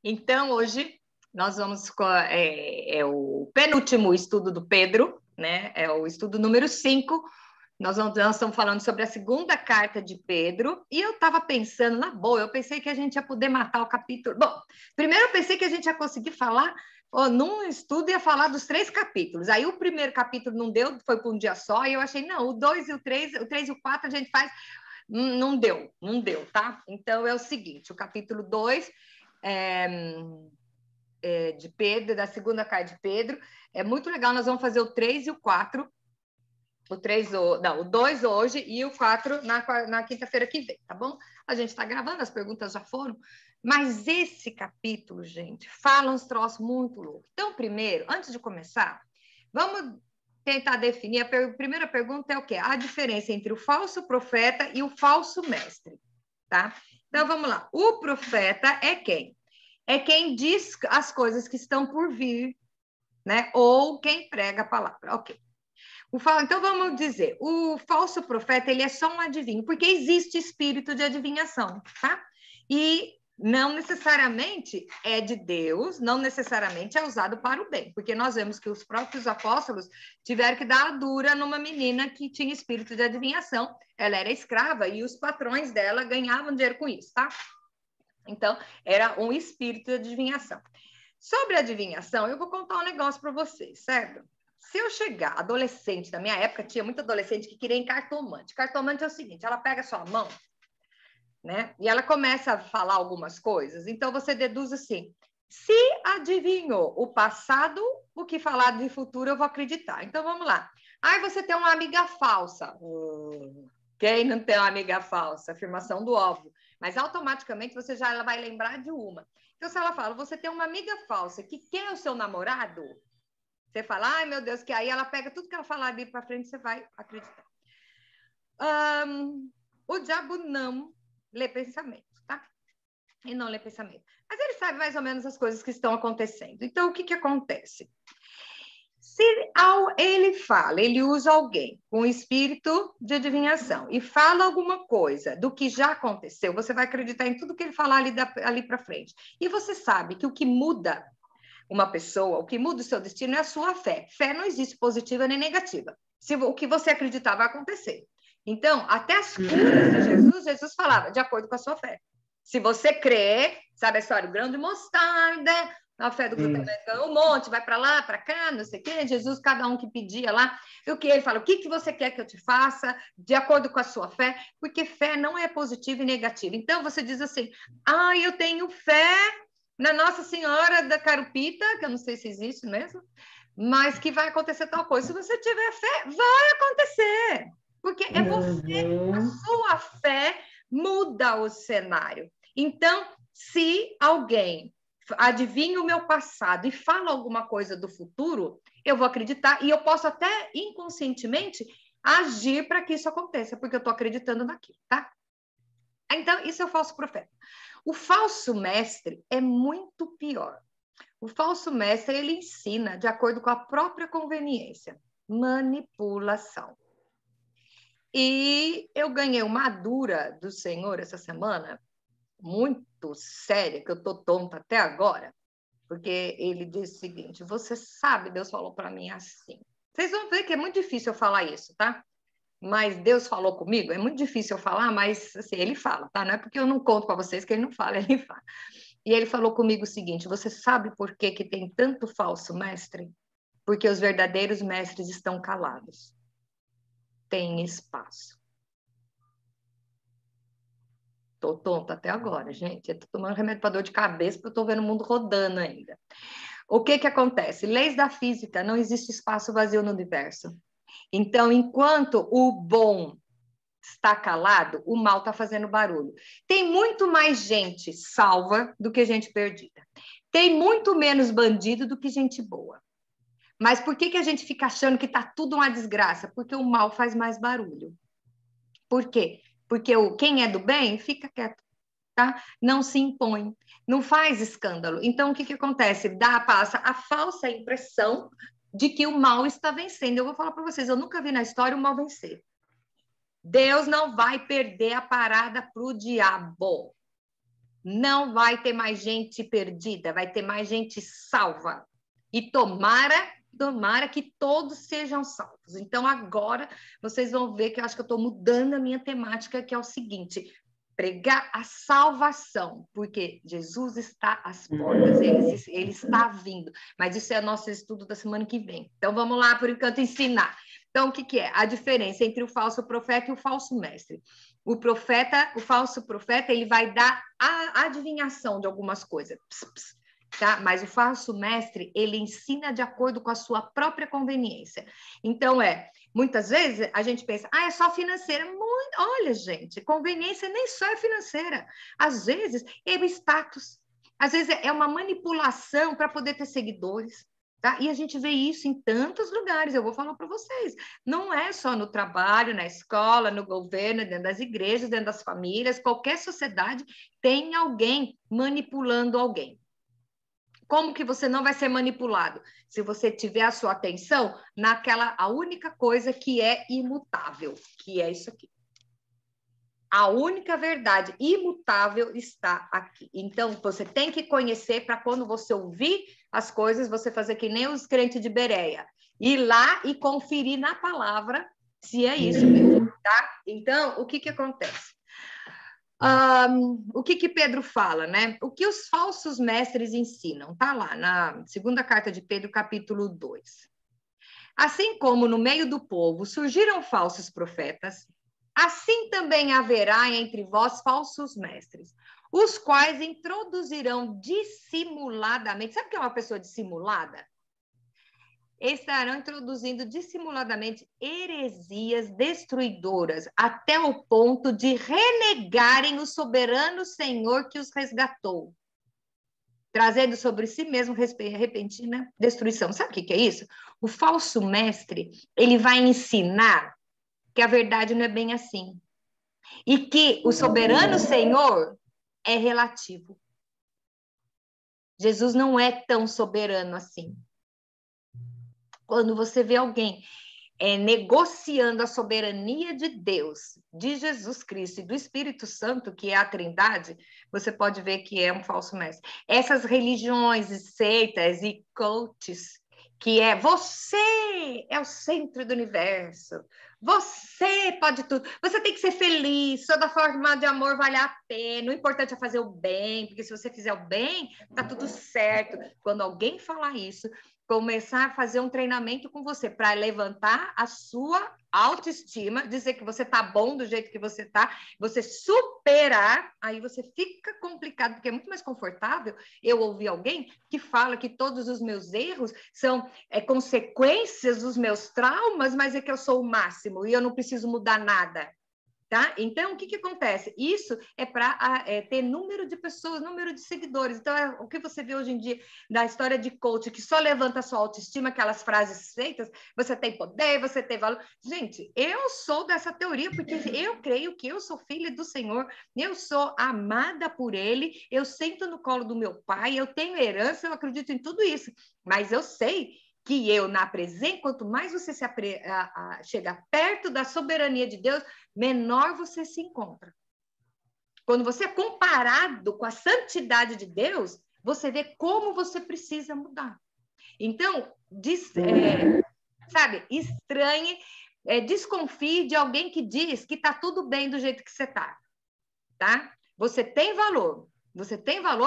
Então, hoje nós vamos o penúltimo estudo do Pedro, né? É o estudo número 5. Nós estamos falando sobre a segunda carta de Pedro, e eu estava pensando, na boa, eu pensei que a gente ia poder matar o capítulo. Bom, primeiro eu pensei que a gente ia conseguir falar, num estudo ia falar dos 3 capítulos. Aí o primeiro capítulo não deu, foi por um dia só, e eu achei, não, o 2 e o 3 e o 4 a gente faz. Não deu, tá? Então é o seguinte: o capítulo 2 de Pedro, da segunda carta de Pedro, é muito legal. Nós vamos fazer o 3 e o 4. O 2 hoje e o 4 na quinta-feira que vem, tá bom? A gente está gravando, as perguntas já foram, mas esse capítulo, gente, fala uns troços muito loucos. Então, primeiro, antes de começar, vamos tentar definir. A primeira pergunta é o quê? A diferença entre o falso profeta e o falso mestre, tá? Então, vamos lá. O profeta é quem? É quem diz as coisas que estão por vir, né? Ou quem prega a palavra, ok. Então, vamos dizer, o falso profeta, ele é só um adivinho, porque existe espírito de adivinhação, tá? E não necessariamente é de Deus, não necessariamente é usado para o bem, porque nós vemos que os próprios apóstolos tiveram que dar a dura numa menina que tinha espírito de adivinhação. Ela era escrava e os patrões dela ganhavam dinheiro com isso, tá? Então, era um espírito de adivinhação. Sobre adivinhação, eu vou contar um negócio para vocês, certo? Se eu chegar, adolescente, na minha época, tinha muito adolescente que queria em cartomante. Cartomante é o seguinte: ela pega a sua mão, né? E ela começa a falar algumas coisas. Então, você deduz assim: se adivinhou o passado, o que falar de futuro, eu vou acreditar. Então, vamos lá. Aí você tem uma amiga falsa. Quem não tem uma amiga falsa? Afirmação do óbvio. Mas, automaticamente, você já vai lembrar de uma. Então, se ela fala, você tem uma amiga falsa que quer o seu namorado, você fala, ai, meu Deus, que aí ela pega tudo que ela falar ali para frente, você vai acreditar. O diabo não lê pensamento, tá? E não lê pensamento. Mas ele sabe mais ou menos as coisas que estão acontecendo. Então, o que acontece? Se ele usa alguém com espírito de adivinhação e fala alguma coisa do que já aconteceu, você vai acreditar em tudo que ele falar ali para frente. E você sabe que o que muda uma pessoa, o que muda o seu destino é a sua fé. Fé não existe positiva nem negativa. O que você acreditar vai acontecer. Então, até as curas de Jesus falava, de acordo com a sua fé. Se você crer, sabe a história, o grão de mostarda, a fé do um monte, vai para lá, para cá, não sei o quê. Jesus, cada um que pedia lá, o que ele fala, o que você quer que eu te faça, de acordo com a sua fé, porque fé não é positiva e negativa. Então, você diz assim, eu tenho fé na Nossa Senhora da Carupita, que eu não sei se existe mesmo, mas que vai acontecer tal coisa. Se você tiver fé, vai acontecer, porque é você, a sua fé muda o cenário. Então, se alguém adivinha o meu passado e fala alguma coisa do futuro, eu vou acreditar e eu posso até inconscientemente agir para que isso aconteça, porque eu estou acreditando naquilo, tá? Então, isso é o falso profeta. O falso mestre é muito pior. O falso mestre, ele ensina de acordo com a própria conveniência. Manipulação. E eu ganhei uma dura do Senhor essa semana, muito séria, que eu estou tonta até agora, porque ele disse o seguinte, você sabe, Deus falou para mim assim. Vocês vão ver que é muito difícil eu falar isso, tá? Mas Deus falou comigo, é muito difícil eu falar, mas assim, ele fala, tá? Não é porque eu não conto para vocês que ele não fala, ele fala. E ele falou comigo o seguinte, você sabe por que tem tanto falso mestre? Porque os verdadeiros mestres estão calados. Tem espaço. Tô tonta até agora, gente. Eu tô tomando remédio para dor de cabeça porque eu tô vendo o mundo rodando ainda. O que acontece? Leis da física, não existe espaço vazio no universo. Então, enquanto o bom está calado, o mal está fazendo barulho. Tem muito mais gente salva do que gente perdida. Tem muito menos bandido do que gente boa. Mas por que a gente fica achando que está tudo uma desgraça? Porque o mal faz mais barulho. Por quê? Porque quem é do bem fica quieto, tá? Não se impõe, não faz escândalo. Então, o que acontece? Passa a falsa impressão de que o mal está vencendo. Eu vou falar para vocês, eu nunca vi na história o mal vencer. Deus não vai perder a parada para o diabo. Não vai ter mais gente perdida, vai ter mais gente salva. E tomara que todos sejam salvos. Então, agora, vocês vão ver que eu acho que eu estou mudando a minha temática, que é o seguinte: pregar a salvação, porque Jesus está às portas, ele está vindo. Mas isso é nosso estudo da semana que vem. Então, vamos lá, por enquanto, ensinar. Então, o que é? A diferença entre o falso profeta e o falso mestre. O falso profeta, ele vai dar a adivinhação de algumas coisas. Tá? Mas o falso mestre, ele ensina de acordo com a sua própria conveniência. Então, muitas vezes a gente pensa, é só financeira. Olha, gente, conveniência nem só é financeira. Às vezes é o status. Às vezes é uma manipulação para poder ter seguidores. Tá? E a gente vê isso em tantos lugares, eu vou falar para vocês. Não é só no trabalho, na escola, no governo, dentro das igrejas, dentro das famílias, qualquer sociedade tem alguém manipulando alguém. Como que você não vai ser manipulado? Se você tiver a sua atenção a única coisa que é imutável, que é isso aqui. A única verdade imutável está aqui. Então, você tem que conhecer para quando você ouvir as coisas, você fazer que nem os crentes de Bereia. Ir lá e conferir na palavra se é isso mesmo, tá? Então, o que acontece? O que Pedro fala, né? O que os falsos mestres ensinam? Tá lá na segunda carta de Pedro, capítulo 2. Assim como no meio do povo surgiram falsos profetas, assim também haverá entre vós falsos mestres, os quais introduzirão dissimuladamente. Sabe o que é uma pessoa dissimulada? Estarão introduzindo dissimuladamente heresias destruidoras, até o ponto de renegarem o soberano Senhor que os resgatou, trazendo sobre si mesmo repentina destruição. Sabe o que é isso? O falso mestre, ele vai ensinar que a verdade não é bem assim, e que o soberano Senhor é relativo. Jesus não é tão soberano assim. Quando você vê alguém negociando a soberania de Deus, de Jesus Cristo e do Espírito Santo, que é a Trindade, você pode ver que é um falso mestre. Essas religiões e seitas e coaches, que você é o centro do universo, você pode tudo, você tem que ser feliz, toda forma de amor vale a pena, o importante é fazer o bem, porque se você fizer o bem, tá tudo certo. Quando alguém falar isso, começar a fazer um treinamento com você para levantar a sua autoestima, dizer que você tá bom do jeito que você tá, você superar, aí você fica complicado, porque é muito mais confortável eu ouvir alguém que fala que todos os meus erros são consequências dos meus traumas, mas é que eu sou o máximo e eu não preciso mudar nada. Tá? Então, o que acontece? Isso é para ter número de pessoas, número de seguidores. Então, o que você vê hoje em dia da história de coach, que só levanta a sua autoestima, aquelas frases feitas, você tem poder, você tem valor. Gente, eu sou dessa teoria, porque eu creio que eu sou filha do Senhor, eu sou amada por Ele, eu sento no colo do meu Pai, eu tenho herança, eu acredito em tudo isso. Mas eu sei que eu, na presença, quanto mais você chega perto da soberania de Deus, menor você se encontra. Quando você é comparado com a santidade de Deus, você vê como você precisa mudar. Então, estranhe, desconfie de alguém que diz que está tudo bem do jeito que você está. Tá? Você tem valor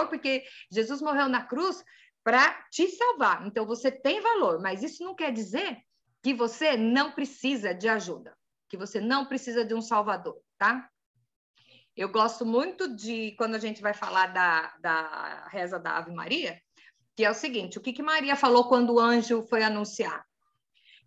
porque Jesus morreu na cruz para te salvar. Então, você tem valor, mas isso não quer dizer que você não precisa de ajuda, que você não precisa de um salvador, tá? Eu gosto muito de, quando a gente vai falar da reza da Ave Maria, que é o seguinte, o que Maria falou quando o anjo foi anunciar?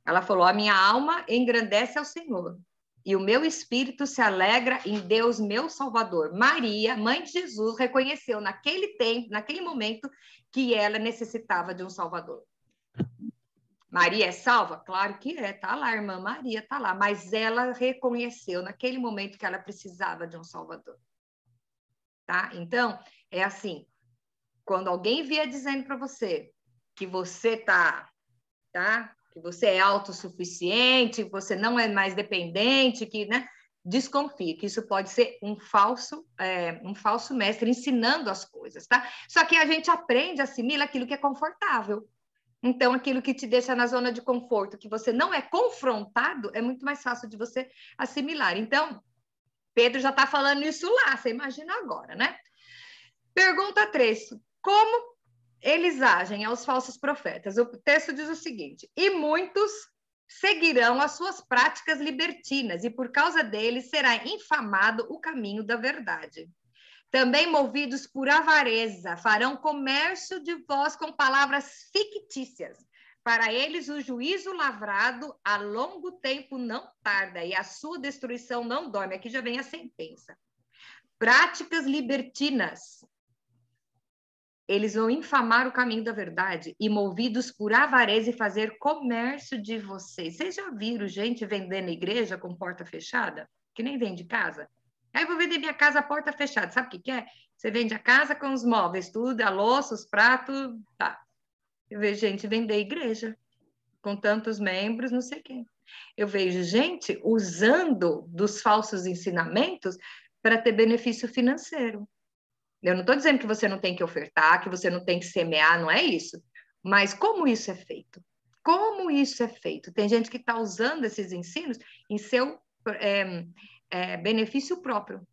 Ela falou, a minha alma engrandece ao Senhor, e o meu espírito se alegra em Deus, meu Salvador. Maria, mãe de Jesus, reconheceu naquele tempo, naquele momento, que ela necessitava de um Salvador. Maria é salva? Claro que é, tá lá, a irmã Maria tá lá, mas ela reconheceu naquele momento que ela precisava de um Salvador. Tá? Então, é assim, quando alguém vier dizendo para você que você tá? Que você é autossuficiente, que você não é mais dependente, que, né? desconfie que isso pode ser um falso mestre ensinando as coisas, tá? Só que a gente aprende, assimila aquilo que é confortável. Então, aquilo que te deixa na zona de conforto, que você não é confrontado, é muito mais fácil de você assimilar. Então, Pedro já está falando isso lá, você imagina agora, né? Pergunta 3. Como eles agem aos falsos profetas? O texto diz o seguinte: e muitos seguirão as suas práticas libertinas, e por causa deles será infamado o caminho da verdade. Também movidos por avareza, farão comércio de vós com palavras fictícias. Para eles, o juízo lavrado a longo tempo não tarda, e a sua destruição não dorme. Aqui já vem a sentença. Práticas libertinas. Eles vão infamar o caminho da verdade e movidos por avareza e fazer comércio de vocês. Vocês já viram gente vendendo igreja com porta fechada? Que nem vende casa? Aí eu vou vender minha casa porta fechada. Sabe o que é? Você vende a casa com os móveis, tudo, a louça, os pratos, tá. Eu vejo gente vender igreja com tantos membros, não sei o quê. Eu vejo gente usando dos falsos ensinamentos para ter benefício financeiro. Eu não estou dizendo que você não tem que ofertar, que você não tem que semear, não é isso. Mas como isso é feito? Como isso é feito? Tem gente que está usando esses ensinos em seu benefício próprio.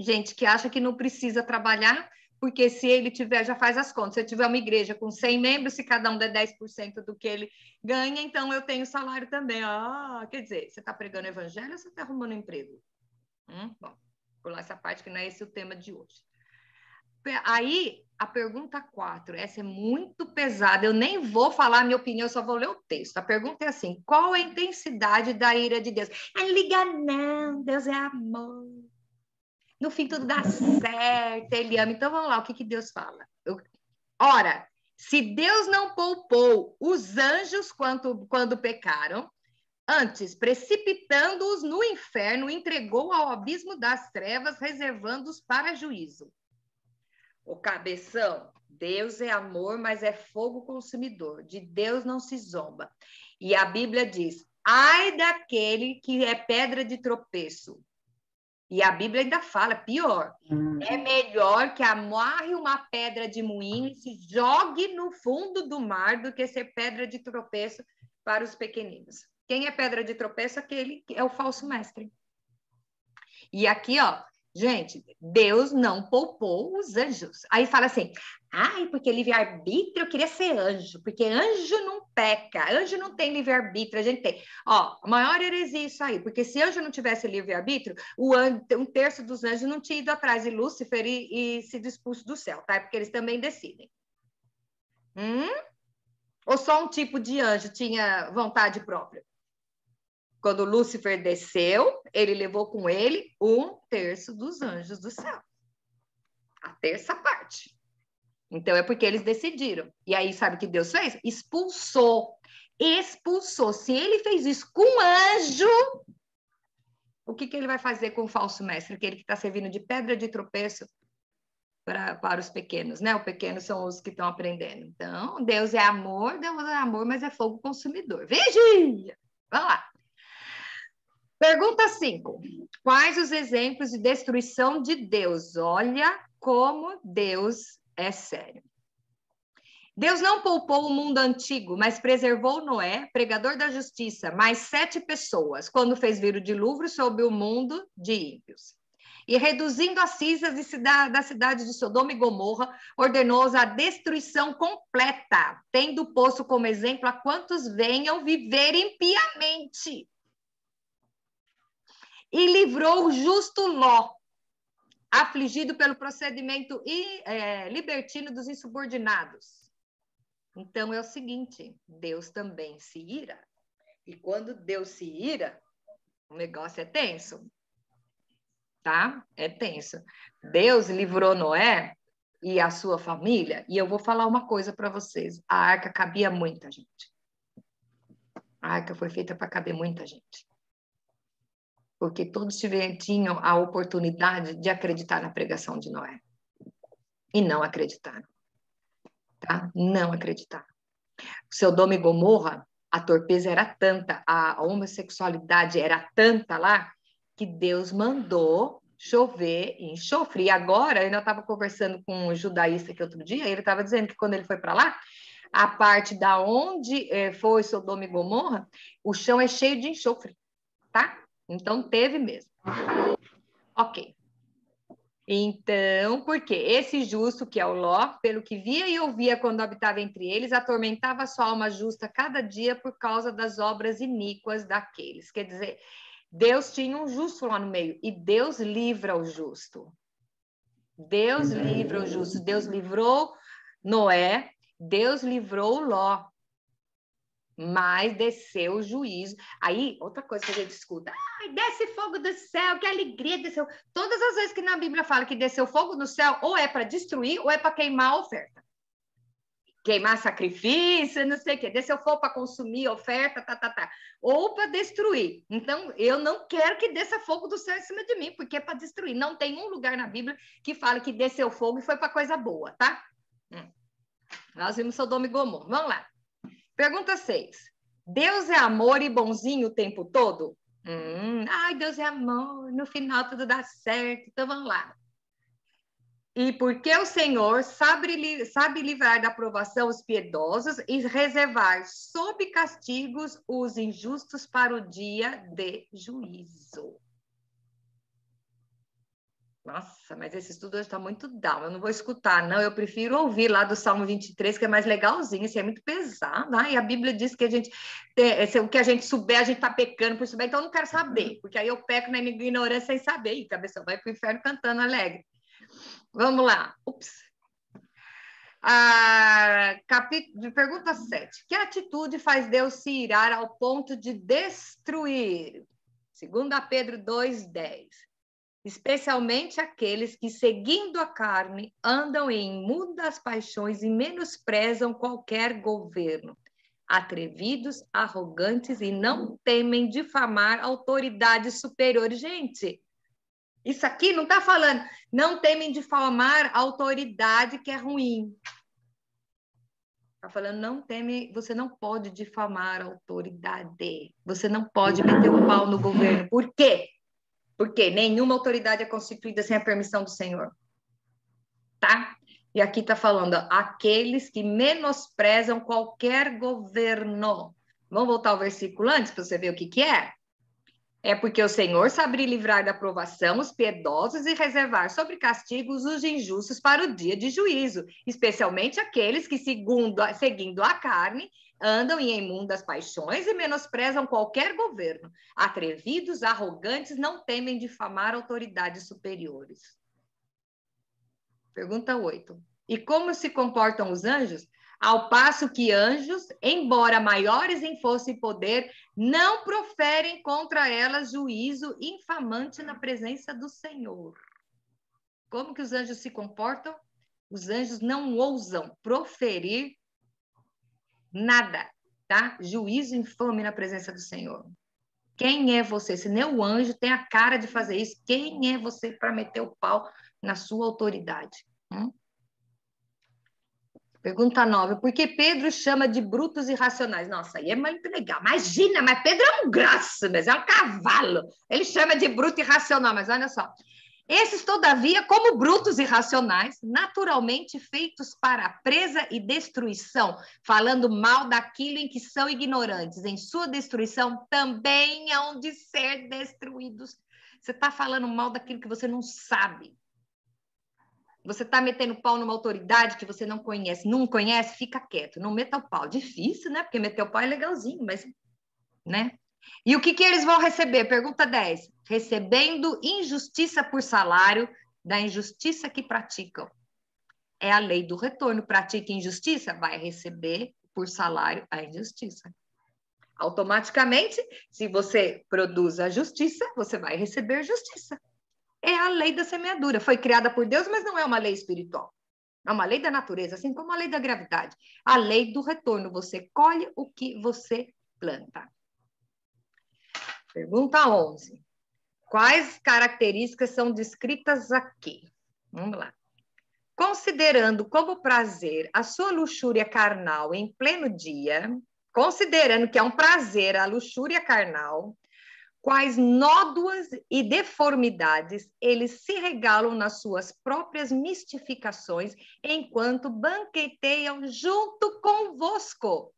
Gente que acha que não precisa trabalhar, porque se ele tiver, já faz as contas. Se eu tiver uma igreja com 100 membros, se cada um der 10% do que ele ganha, então eu tenho salário também. Quer dizer, você está pregando evangelho ou você está arrumando emprego? Bom, pular essa parte que não é esse o tema de hoje. Aí, a pergunta 4, essa é muito pesada, eu nem vou falar a minha opinião, eu só vou ler o texto. A pergunta é assim: qual a intensidade da ira de Deus? Não liga não, Deus é amor. No fim tudo dá certo, ele ama. Então vamos lá, o que Deus fala? Ora, se Deus não poupou os anjos quando pecaram, antes, precipitando-os no inferno, entregou ao abismo das trevas, reservando-os para juízo. O cabeção, Deus é amor, mas é fogo consumidor. De Deus não se zomba. E a Bíblia diz: ai daquele que é pedra de tropeço. E a Bíblia ainda fala, pior, é melhor que amarre uma pedra de moinho e se jogue no fundo do mar do que ser pedra de tropeço para os pequeninos. Quem é pedra de tropeço? Aquele que é o falso mestre. E aqui, ó, gente, Deus não poupou os anjos. Aí fala assim: ai, porque livre-arbítrio eu queria ser anjo, porque anjo não peca, anjo não tem livre-arbítrio, a gente tem. Ó, a maior heresia isso aí, porque se anjo não tivesse livre-arbítrio, um terço dos anjos não tinha ido atrás de Lúcifer e sido expulso do céu, tá? Porque eles também decidem. Ou só um tipo de anjo tinha vontade própria? Quando Lúcifer desceu, ele levou com ele 1/3 dos anjos do céu. A terça parte. Então, é porque eles decidiram. E aí, sabe o que Deus fez? Expulsou. Expulsou. Se ele fez isso com anjo, o que ele vai fazer com o falso mestre? Aquele que está servindo de pedra de tropeço para os pequenos, né? Os pequenos são os que estão aprendendo. Então, Deus é amor, mas é fogo consumidor. Vigia! Vamos lá. Pergunta 5. Quais os exemplos de destruição de Deus? Olha como Deus é sério. Deus não poupou o mundo antigo, mas preservou Noé, pregador da justiça, mais 7 pessoas, quando fez vir o dilúvio sobre o mundo de ímpios. E reduzindo as cinzas da cidade de Sodoma e Gomorra, ordenou a destruição completa, tendo posto como exemplo a quantos venham viver impiamente. E livrou o justo Ló, afligido pelo procedimento libertino dos insubordinados. Então, é o seguinte, Deus também se ira. E quando Deus se ira, o negócio é tenso. Tá? É tenso. Deus livrou Noé e a sua família, e eu vou falar uma coisa para vocês. A arca cabia muita gente. A arca foi feita para caber muita gente. Porque todos tinham a oportunidade de acreditar na pregação de Noé. E não acreditaram. Tá? Não acreditaram. Sodoma e Gomorra, a torpeza era tanta, a homossexualidade era tanta lá, que Deus mandou chover enxofre. E agora, eu ainda estava conversando com um judaísta aqui outro dia, ele estava dizendo que quando ele foi para lá, a parte da onde foi Sodoma e Gomorra, o chão é cheio de enxofre, tá? Então, teve mesmo. Ok. Então, porque esse justo, que é o Ló, pelo que via e ouvia quando habitava entre eles, atormentava sua alma justa cada dia por causa das obras iníquas daqueles. Quer dizer, Deus tinha um justo lá no meio, e Deus livra o justo. Deus livra o justo. Deus livrou Noé, Deus livrou Ló. Mas desceu o juízo. Aí, outra coisa que a gente escuta, desce fogo do céu, que alegria desceu. Todas as vezes que na Bíblia fala que desceu fogo no céu, ou é para destruir, ou é para queimar a oferta. Queimar sacrifício, não sei o quê. Desceu fogo para consumir a oferta, ou para destruir. Então, eu não quero que desça fogo do céu em cima de mim, porque é para destruir. Não tem um lugar na Bíblia que fala que desceu fogo e foi para coisa boa, tá? Nós vimos Sodoma e Gomorra. Vamos lá. Pergunta 6. Deus é amor e bonzinho o tempo todo? Deus é amor, no final tudo dá certo. Então vamos lá. E porque o Senhor sabe livrar da provação os piedosos e reservar sob castigos os injustos para o dia de juízo. Nossa, mas esse estudo hoje está muito down. Eu não vou escutar, não. Eu prefiro ouvir lá do Salmo 23, que é mais legalzinho. Esse é muito pesado. E a Bíblia diz que o que a gente souber, a gente está pecando por souber. Então, eu não quero saber, porque aí eu peco na ignorância sem saber. E cabeção vai para o inferno cantando alegre. Vamos lá. Pergunta 7. Que atitude faz Deus se irar ao ponto de destruir? 2 Pedro 2,10. Especialmente aqueles que, seguindo a carne, andam em imundas paixões e menosprezam qualquer governo, atrevidos, arrogantes e não temem difamar autoridades superiores. Gente, isso aqui não está falando, não temem difamar a autoridade que é ruim. Está falando, não teme, você não pode difamar a autoridade, você não pode meter o pau no governo. Por quê? Porque nenhuma autoridade é constituída sem a permissão do Senhor. Tá? E aqui está falando, aqueles que menosprezam qualquer governo. Vamos voltar ao versículo antes para você ver o que é? É porque o Senhor sabe livrar da provação os piedosos e reservar sobre castigos os injustos para o dia de juízo, especialmente aqueles que, seguindo a carne, andam em imundas paixões e menosprezam qualquer governo. Atrevidos, arrogantes, não temem difamar autoridades superiores. Pergunta 8. E como se comportam os anjos? Ao passo que anjos, embora maiores em força e poder, não proferem contra elas juízo infamante na presença do Senhor. Como que os anjos se comportam? Os anjos não ousam proferir nada, tá? Juízo infame na presença do Senhor. Quem é você? Se nem o anjo tem a cara de fazer isso, quem é você para meter o pau na sua autoridade? Pergunta 9. Por que Pedro chama de brutos irracionais? Nossa, aí é muito legal. Imagina, mas Pedro é um graça, mas é um cavalo. Ele chama de bruto irracional, mas olha só. Esses, todavia, como brutos irracionais, naturalmente feitos para a presa e destruição, falando mal daquilo em que são ignorantes, em sua destruição também hão de ser destruídos. Você está falando mal daquilo que você não sabe. Você está metendo pau numa autoridade que você não conhece. Não conhece? Fica quieto. Não meta o pau. Difícil, né? Porque meter o pau é legalzinho, mas... né? E o que eles vão receber? Pergunta 10. Recebendo injustiça por salário da injustiça que praticam. É a lei do retorno. Pratica injustiça, vai receber por salário a injustiça. Automaticamente, se você produz a justiça, você vai receber justiça. É a lei da semeadura. Foi criada por Deus, mas não é uma lei espiritual. É uma lei da natureza, assim como a lei da gravidade. A lei do retorno. Você colhe o que você planta. Pergunta 11. Quais características são descritas aqui? Vamos lá. Considerando como prazer a sua luxúria carnal em pleno dia, considerando que é um prazer a luxúria carnal, quais nódoas e deformidades eles se regalam nas suas próprias mistificações, enquanto banqueteiam junto convosco.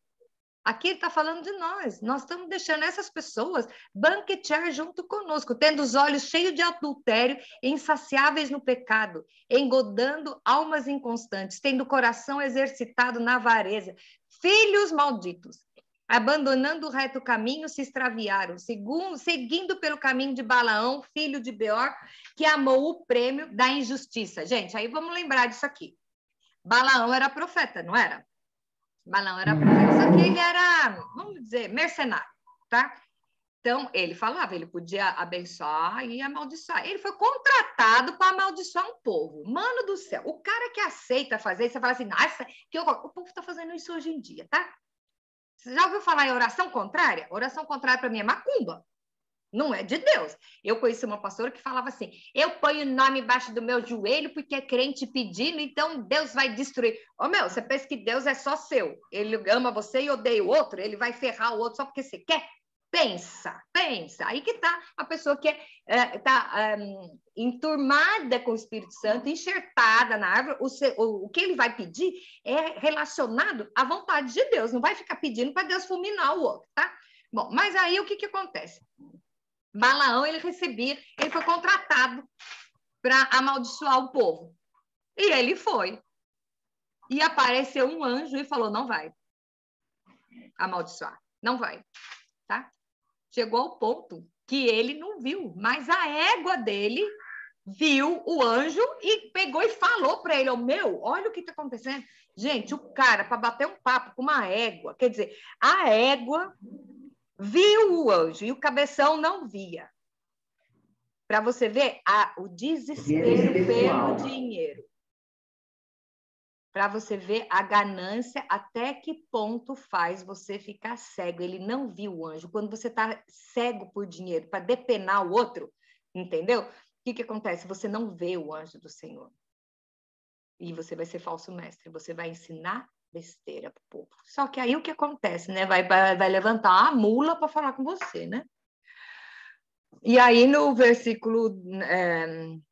Aqui ele está falando de nós. Nós estamos deixando essas pessoas banquetear junto conosco, tendo os olhos cheios de adultério, insaciáveis no pecado, engodando almas inconstantes, tendo o coração exercitado na avareza. Filhos malditos, abandonando o reto caminho, se extraviaram, seguindo pelo caminho de Balaão, filho de Beor, que amou o prêmio da injustiça. Gente, aí vamos lembrar disso aqui. Balaão era profeta, não era? Balaão era profeta, só que ele era, vamos dizer, mercenário, tá? Então, ele falava, ele podia abençoar e amaldiçoar. Ele foi contratado para amaldiçoar um povo. Mano do céu, o cara que aceita fazer isso, você fala assim, nossa, o povo está fazendo isso hoje em dia, tá? Você já ouviu falar em oração contrária? Oração contrária para mim é macumba. Não é de Deus. Eu conheci uma pastora que falava assim, eu ponho o nome embaixo do meu joelho porque é crente pedindo, então Deus vai destruir. Ô, meu, você pensa que Deus é só seu. Ele ama você e odeia o outro, ele vai ferrar o outro só porque você quer? Pensa. Aí que tá a pessoa que está enturmada com o Espírito Santo, enxertada na árvore, o que ele vai pedir é relacionado à vontade de Deus, não vai ficar pedindo para Deus fulminar o outro, tá? Bom, mas aí o que acontece? Balaão, ele foi contratado para amaldiçoar o povo. E ele foi. E apareceu um anjo e falou, não vai amaldiçoar, não vai, tá? Chegou ao ponto que ele não viu, mas a égua dele viu o anjo e pegou e falou para ele, olha o que está acontecendo. Gente, o cara, para bater um papo com uma égua, quer dizer, a égua viu o anjo e o cabeção não via. Para você ver o desespero pelo dinheiro. Para você ver a ganância, até que ponto faz você ficar cego. Ele não viu o anjo. Quando você está cego por dinheiro, para depenar o outro, entendeu? O que acontece? Você não vê o anjo do Senhor. E você vai ser falso mestre. Você vai ensinar besteira para o povo. Só que aí o que acontece, né? Vai levantar a mula para falar com você, né? E aí no versículo,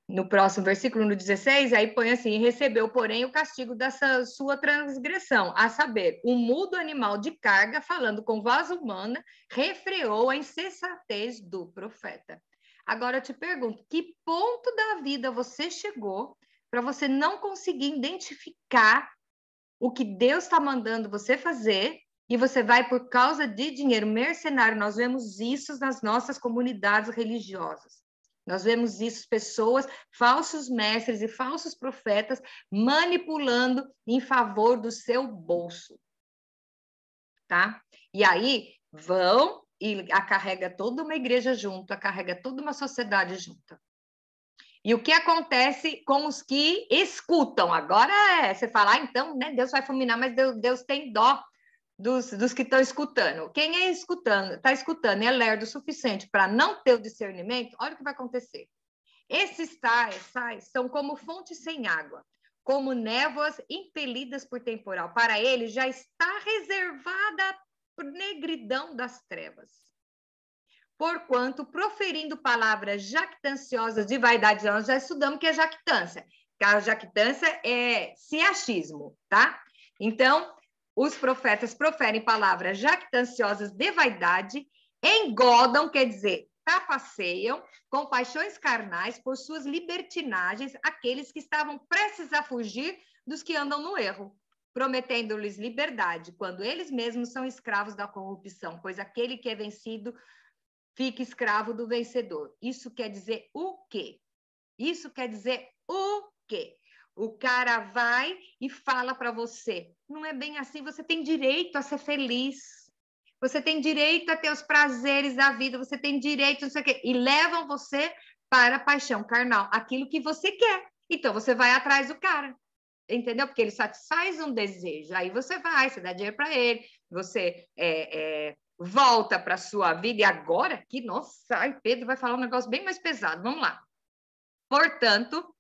no próximo versículo, no 16, aí põe assim, recebeu, porém, o castigo dessa sua transgressão, a saber, o mudo animal de carga, falando com voz humana, refreou a insensatez do profeta. Agora eu te pergunto, que ponto da vida você chegou para você não conseguir identificar o que Deus está mandando você fazer e você vai por causa de dinheiro mercenário? Nós vemos isso nas nossas comunidades religiosas. Nós vemos isso, pessoas, falsos mestres e falsos profetas manipulando em favor do seu bolso. Tá? E aí vão e carrega toda uma igreja junto, carrega toda uma sociedade junta. E o que acontece com os que escutam? Agora você fala, então, né, Deus vai fulminar, mas Deus tem dó dos que estão escutando. Quem está escutando é lerdo o suficiente para não ter o discernimento, olha o que vai acontecer. Esses sais são como fontes sem água, como névoas impelidas por temporal. Para eles já está reservada a negridão das trevas. Porquanto, proferindo palavras jactanciosas de vaidade, nós já estudamos que é jactância. A jactância é ciachismo, tá? Então, os profetas proferem palavras jactanciosas de vaidade, engodam, quer dizer, trapaceiam com paixões carnais por suas libertinagens aqueles que estavam prestes a fugir dos que andam no erro, prometendo-lhes liberdade, quando eles mesmos são escravos da corrupção, pois aquele que é vencido fica escravo do vencedor. Isso quer dizer o quê? Isso quer dizer o quê? O cara vai e fala para você, não é bem assim, você tem direito a ser feliz, você tem direito a ter os prazeres da vida, você tem direito, não sei o quê, e levam você para a paixão carnal, aquilo que você quer. Então, você vai atrás do cara, entendeu? Porque ele satisfaz um desejo, aí você vai, você dá dinheiro para ele, você volta para a sua vida, e agora aqui, nossa, Pedro vai falar um negócio bem mais pesado, vamos lá. Portanto,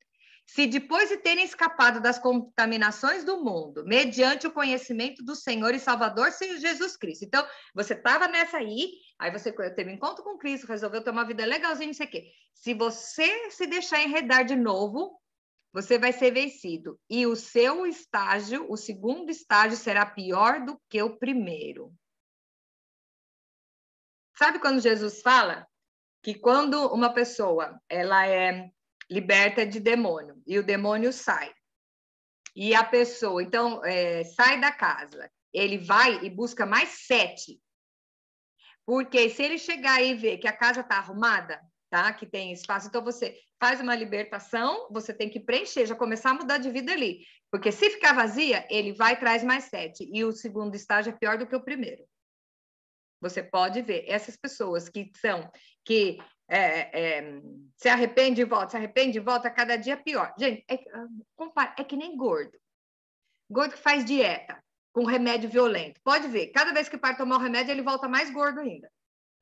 Se depois de terem escapado das contaminações do mundo, mediante o conhecimento do Senhor e Salvador Jesus Cristo. Então, você estava nessa aí você teve um encontro com Cristo, resolveu ter uma vida legalzinha, não sei o quê. Se você se deixar enredar de novo, você vai ser vencido. E o seu estágio, o segundo estágio, será pior do que o primeiro. Sabe quando Jesus fala que quando uma pessoa ela é liberta de demônio e o demônio sai, e a pessoa, então, sai da casa, ele vai e busca mais 7, porque se ele chegar e ver que a casa está arrumada, tá? Que tem espaço, então você faz uma libertação, você tem que preencher, já começar a mudar de vida ali, porque se ficar vazia, ele vai e traz mais 7, e o segundo estágio é pior do que o primeiro. Você pode ver essas pessoas que são, que se arrepende e volta, cada dia pior. Gente, é que nem gordo. Gordo que faz dieta com remédio violento. Pode ver, cada vez que para tomar o remédio, ele volta mais gordo ainda.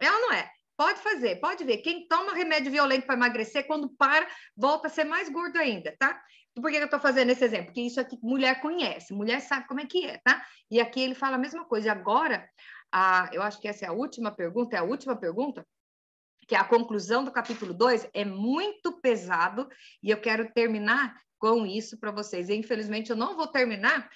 É ou não é? Pode fazer, pode ver. Quem toma remédio violento para emagrecer, quando para, volta a ser mais gordo ainda, tá? Por que eu estou fazendo esse exemplo? Porque isso aqui mulher conhece, mulher sabe como é que é, tá? E aqui ele fala a mesma coisa. E agora, eu acho que essa é a última pergunta, que é a conclusão do capítulo 2, é muito pesado, e eu quero terminar com isso para vocês. E, infelizmente, eu não vou terminar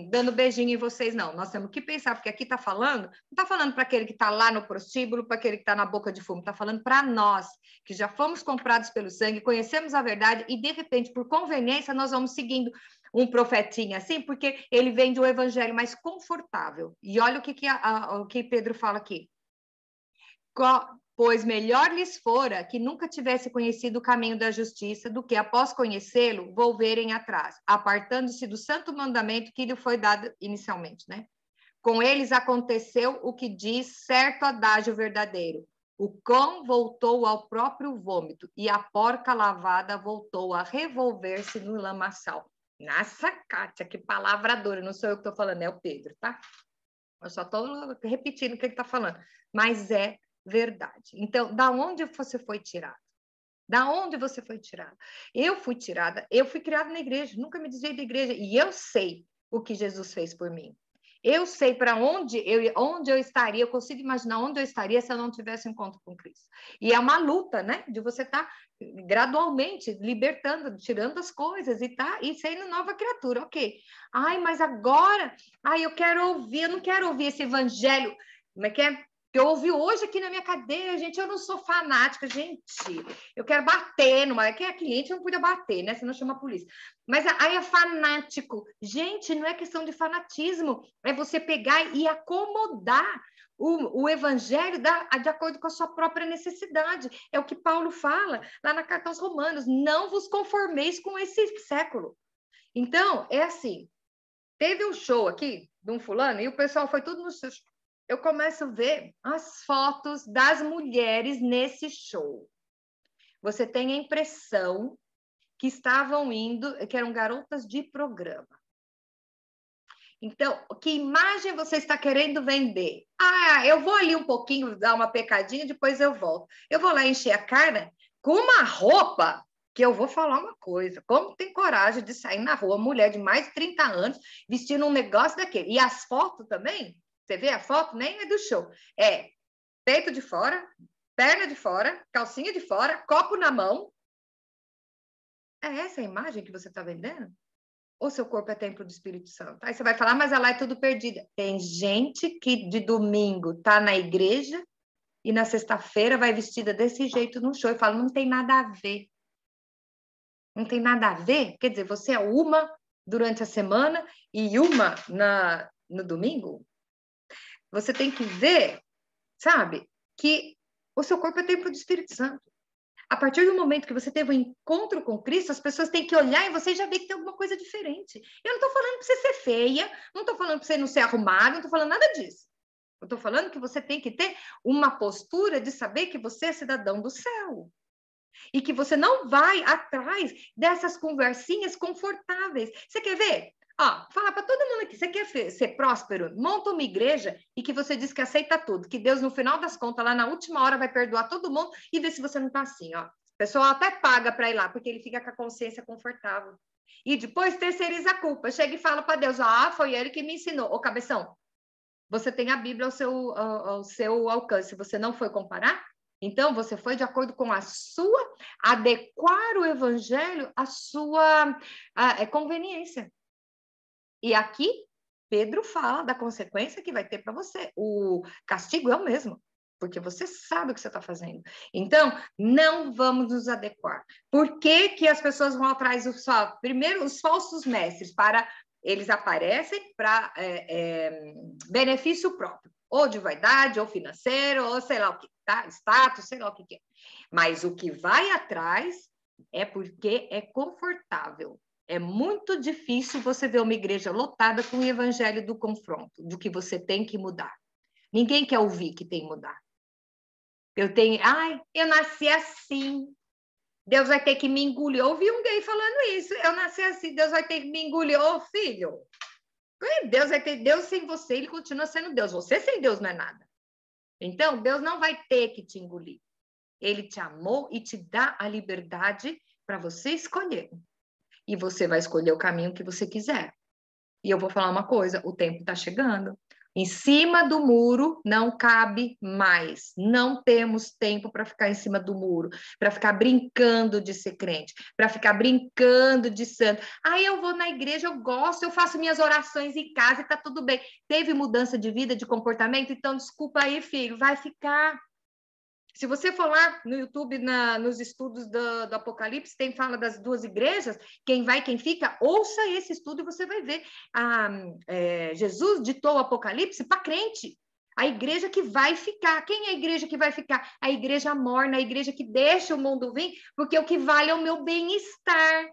dando beijinho em vocês, não. Nós temos que pensar, porque aqui está falando, não está falando para aquele que está lá no prostíbulo, para aquele que está na boca de fumo, está falando para nós, que já fomos comprados pelo sangue, conhecemos a verdade, e, de repente, por conveniência, nós vamos seguindo um profetinha assim, porque ele vende um evangelho mais confortável. E olha o que Pedro fala aqui. Pois melhor lhes fora que nunca tivesse conhecido o caminho da justiça do que, após conhecê-lo, volverem atrás, apartando-se do santo mandamento que lhe foi dado inicialmente, né? Com eles aconteceu o que diz certo adágio verdadeiro. O cão voltou ao próprio vômito e a porca lavada voltou a revolver-se no lamaçal. Nossa, Kátia, que palavra dura. Não sou eu que estou falando, é o Pedro, tá? Eu só estou repetindo o que ele está falando. Mas é verdade. Então, da onde você foi tirado? Da onde você foi tirado? Eu fui tirada, eu fui criada na igreja, nunca me desviei da igreja, e eu sei o que Jesus fez por mim. Eu sei para onde eu estaria, eu consigo imaginar onde eu estaria se eu não tivesse encontro com Cristo. E é uma luta, né? De você estar gradualmente libertando, tirando as coisas e sendo nova criatura, ok. Ai, mas agora, eu quero ouvir, eu não quero ouvir esse evangelho, como é que é? Que eu ouvi hoje aqui na minha cadeira, gente, eu não sou fanática, gente, eu quero bater, quem é cliente não podia bater, né, senão chama a polícia. Mas aí é fanático. Gente, não é questão de fanatismo, é você pegar e acomodar o evangelho de acordo com a sua própria necessidade. É o que Paulo fala lá na carta aos Romanos, não vos conformeis com esse século. Então, é assim, teve um show aqui de um fulano e o pessoal foi tudo no seu... Eu começo a ver as fotos das mulheres nesse show. Você tem a impressão que estavam indo, que eram garotas de programa. Então, que imagem você está querendo vender? Eu vou ali um pouquinho, dar uma pecadinha, depois eu volto. Eu vou lá encher a cara com uma roupa que eu vou falar uma coisa. Como tem coragem de sair na rua, mulher de mais de 30 anos, vestindo um negócio daquele? E as fotos também? Você vê a foto? Nem é do show. É peito de fora, perna de fora, calcinha de fora, copo na mão. É essa a imagem que você está vendendo? Ou seu corpo é templo do Espírito Santo? Aí você vai falar, mas ela é tudo perdida. Tem gente que de domingo está na igreja e na sexta-feira vai vestida desse jeito no show. E fala, não tem nada a ver. Não tem nada a ver? Quer dizer, você é uma durante a semana e uma no domingo? Você tem que ver, sabe, que o seu corpo é templo do Espírito Santo. A partir do momento que você teve um encontro com Cristo, as pessoas têm que olhar em você e já ver que tem alguma coisa diferente. Eu não estou falando para você ser feia, não estou falando para você não ser arrumado, não estou falando nada disso. Eu estou falando que você tem que ter uma postura de saber que você é cidadão do céu. E que você não vai atrás dessas conversinhas confortáveis. Você quer ver? Fala para todo mundo aqui, você quer ser próspero? Monta uma igreja e que você diz que aceita tudo, que Deus, no final das contas, lá na última hora, vai perdoar todo mundo e ver se você não está assim, O pessoal até paga para ir lá, porque ele fica com a consciência confortável. E depois terceiriza a culpa. Chega e fala para Deus, foi ele que me ensinou. Ô, cabeção, você tem a Bíblia ao seu alcance. Você não foi comparar? Então, você foi de acordo com a sua, adequar o evangelho à sua conveniência. E aqui, Pedro fala da consequência que vai ter para você. O castigo é o mesmo, porque você sabe o que você está fazendo. Então, não vamos nos adequar. Por que que as pessoas vão atrás primeiro, os falsos mestres, eles aparecem para benefício próprio, ou de vaidade, ou financeiro, ou sei lá o que, tá? Status, sei lá o que é. Mas o que vai atrás é porque é confortável. É muito difícil você ver uma igreja lotada com o evangelho do confronto, do que você tem que mudar. Ninguém quer ouvir que tem que mudar. Eu nasci assim, Deus vai ter que me engolir. Eu ouvi um gay falando isso, eu nasci assim, Deus vai ter que me engolir. Ô, filho, Deus sem você, ele continua sendo Deus. Você sem Deus não é nada. Então, Deus não vai ter que te engolir. Ele te amou e te dá a liberdade para você escolher. E você vai escolher o caminho que você quiser. E eu vou falar uma coisa, o tempo está chegando. Em cima do muro não cabe mais. Não temos tempo para ficar em cima do muro, para ficar brincando de ser crente, para ficar brincando de santo. Eu vou na igreja, eu gosto, eu faço minhas orações em casa e está tudo bem. Teve mudança de vida, de comportamento? Então, desculpa aí, filho, vai ficar. Se você for lá no YouTube, nos estudos do Apocalipse, fala das duas igrejas, quem vai, quem fica, ouça esse estudo e você vai ver. Jesus ditou o Apocalipse para crente. A igreja que vai ficar. Quem é a igreja que vai ficar? A igreja morna, a igreja que deixa o mundo vir, porque o que vale é o meu bem-estar.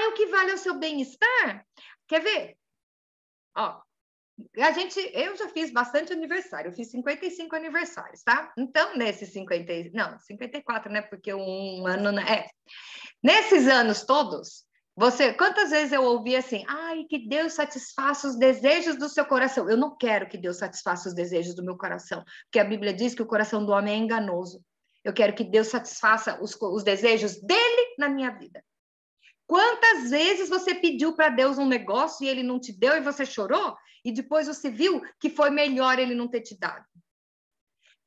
O que vale é o seu bem-estar? Quer ver? Eu já fiz bastante aniversário, eu fiz 55 aniversários, tá? Então, nesses 54, né? Porque um ano, né? Nesses anos todos, quantas vezes eu ouvi assim, que Deus satisfaça os desejos do seu coração? Eu não quero que Deus satisfaça os desejos do meu coração, porque a Bíblia diz que o coração do homem é enganoso. Eu quero que Deus satisfaça os desejos dele na minha vida. Quantas vezes você pediu para Deus um negócio e ele não te deu e você chorou? E depois você viu que foi melhor ele não ter te dado?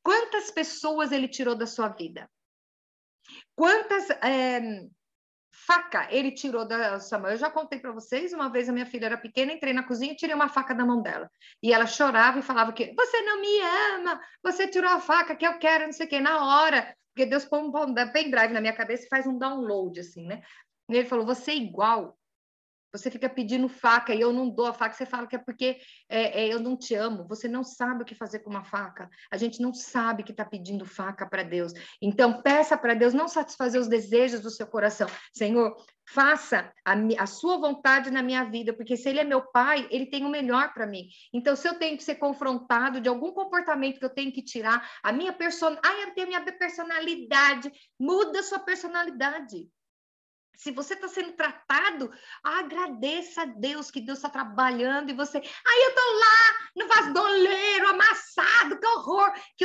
Quantas pessoas ele tirou da sua vida? Quantas faca ele tirou da sua mão? Eu já contei para vocês, uma vez a minha filha era pequena, entrei na cozinha e tirei uma faca da mão dela. E ela chorava e falava que você não me ama, você tirou a faca que eu quero, não sei o quê, na hora. Porque Deus põe um pendrive na minha cabeça e faz um download, assim, né? E ele falou, você é igual. Você fica pedindo faca e eu não dou a faca. Você fala que é porque eu não te amo. Você não sabe o que fazer com uma faca. A gente não sabe que está pedindo faca para Deus. Então, peça para Deus não satisfazer os desejos do seu coração. Senhor, faça a sua vontade na minha vida, porque se Ele é meu Pai, Ele tem o melhor para mim. Então, se eu tenho que ser confrontado de algum comportamento que eu tenho que tirar, eu tenho minha personalidade. Muda a sua personalidade. Se você está sendo tratado, agradeça a Deus que Deus está trabalhando e você... eu estou lá no vasoleiro, amassado, que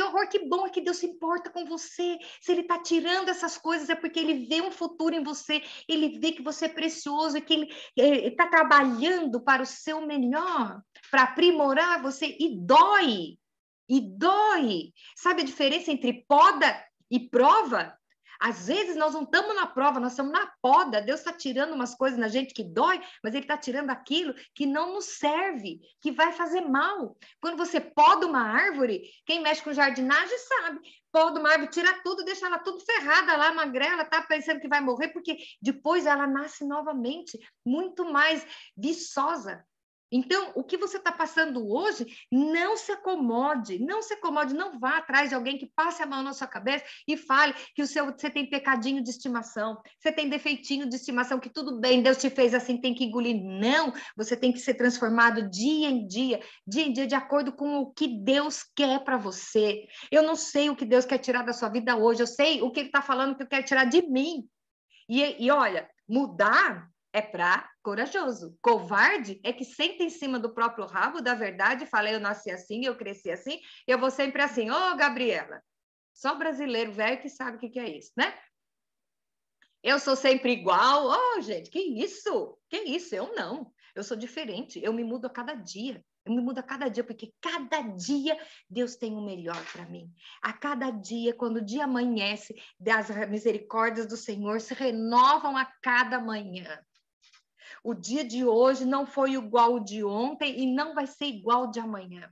horror, que bom é que Deus se importa com você. Se Ele está tirando essas coisas é porque Ele vê um futuro em você, Ele vê que você é precioso e que Ele está trabalhando para o seu melhor, para aprimorar você e dói. Sabe a diferença entre poda e prova? Às vezes nós não estamos na prova, nós estamos na poda. Deus está tirando umas coisas na gente que dói, mas Ele está tirando aquilo que não nos serve, que vai fazer mal. Quando você poda uma árvore, quem mexe com jardinagem sabe. Poda uma árvore, tira tudo, deixa ela tudo ferrada lá, magrela, tá pensando que vai morrer, porque depois ela nasce novamente, muito mais viçosa. Então, o que você está passando hoje, não se acomode, não vá atrás de alguém que passe a mão na sua cabeça e fale que você tem pecadinho de estimação, você tem defeitinho de estimação, que tudo bem, Deus te fez assim, tem que engolir. Não, você tem que ser transformado dia em dia, de acordo com o que Deus quer para você. Eu não sei o que Deus quer tirar da sua vida hoje, eu sei o que Ele está falando que eu quero tirar de mim. E olha, mudar é para corajoso. Covarde é que senta em cima do próprio rabo da verdade e fala, eu nasci assim, eu cresci assim, eu vou sempre assim. Ô, Gabriela, só brasileiro velho que sabe o que é isso, né? Eu sou sempre igual. Oh, gente, que isso? Que isso? Eu não. Eu sou diferente. Eu me mudo a cada dia. Eu me mudo a cada dia, porque cada dia Deus tem o melhor para mim. A cada dia, quando o dia amanhece, as misericórdias do Senhor se renovam a cada manhã. O dia de hoje não foi igual ao de ontem e não vai ser igual ao de amanhã.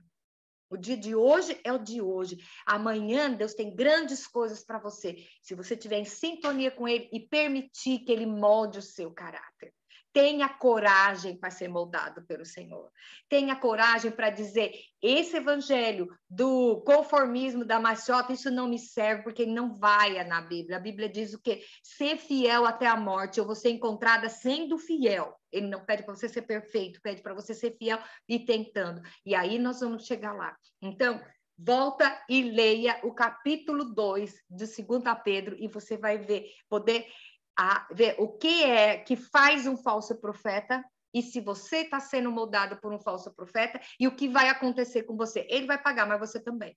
O dia de hoje é o de hoje. Amanhã Deus tem grandes coisas para você. Se você estiver em sintonia com Ele e permitir que Ele molde o seu caráter. Tenha coragem para ser moldado pelo Senhor. Tenha coragem para dizer, esse evangelho do conformismo, da maciota, isso não me serve, porque não vai na Bíblia. A Bíblia diz o quê? Ser fiel até a morte. Eu vou ser encontrada sendo fiel. Ele não pede para você ser perfeito, pede para você ser fiel e tentando. E aí nós vamos chegar lá. Então, volta e leia o capítulo 2 de 2 Pedro e você vai poder ver o que é que faz um falso profeta e se você está sendo moldado por um falso profeta e o que vai acontecer com você. Ele vai pagar, mas você também.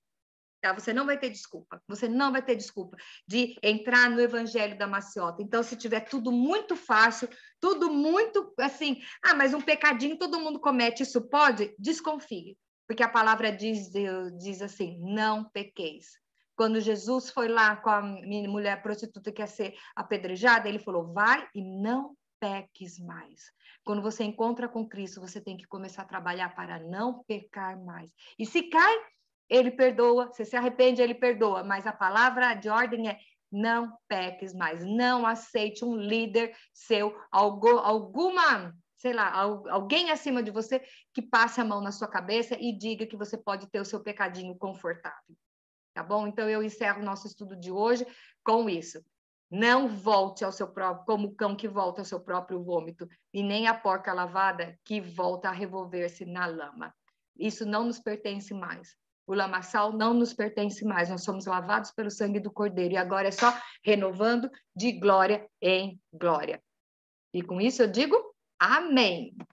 Tá? Você não vai ter desculpa. Você não vai ter desculpa de entrar no evangelho da maciota. Então, se tiver tudo muito fácil, tudo muito assim, mas um pecadinho todo mundo comete, isso pode? Desconfie. Porque a palavra diz assim, não pequeis. Quando Jesus foi lá com a mulher prostituta que ia ser apedrejada, ele falou, vai e não peques mais. Quando você encontra com Cristo, você tem que começar a trabalhar para não pecar mais. E se cai, ele perdoa. Se se arrepende, ele perdoa. Mas a palavra de ordem é não peques mais. Não aceite um líder seu, alguma, sei lá, alguém acima de você que passe a mão na sua cabeça e diga que você pode ter o seu pecadinho confortável. Tá bom? Então, eu encerro o nosso estudo de hoje com isso. Não volte ao seu próprio, como o cão que volta ao seu próprio vômito, e nem a porca lavada que volta a revolver-se na lama. Isso não nos pertence mais. O lamaçal não nos pertence mais. Nós somos lavados pelo sangue do Cordeiro, e agora é só renovando de glória em glória. E com isso eu digo amém.